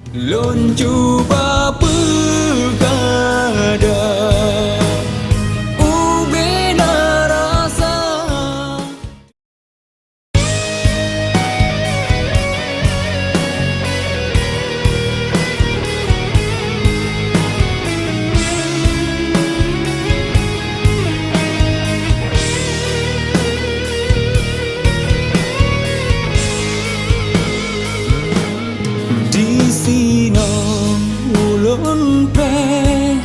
Lon cuba bergada ubena rasa. Di sini ulun pre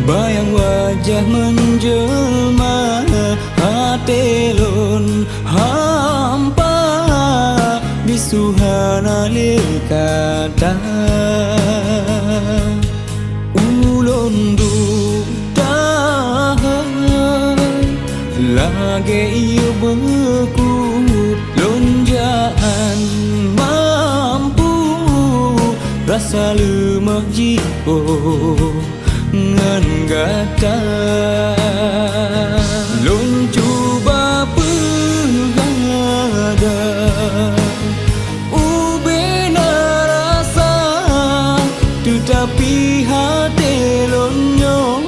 bayang wajah menjelma, hati lun hampa bisuhana lekata. Ulun duta lagi iyo beku lonjaan mampu rasa lemah jiwa ngan gata. Lun cuba bergada ubena rasa, tetapi hati lonyo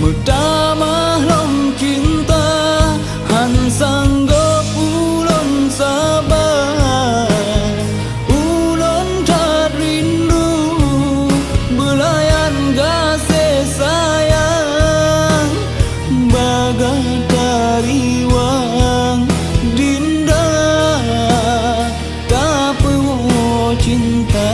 mutamah lom cinta han sanggup ulun sabar. Ulun tak rindu belayan kasih sayang bagai tariwang dinda tak perlu cinta.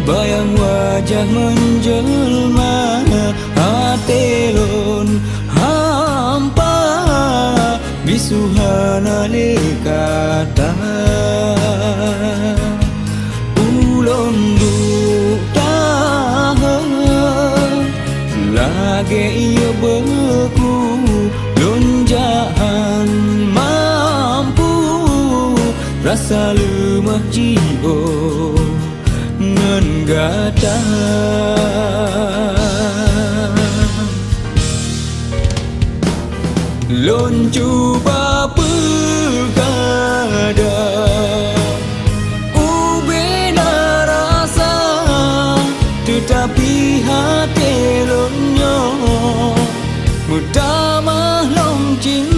Bayang wajah menjelma, hati lun hampa bisuhana lekata. Ulun duta lagi iyo beku lonjaan mampu rasa lemah jiwa ngan gata. Lon cuba bergada ubena rasa, tetapi hati lonyo mutamah lom cinta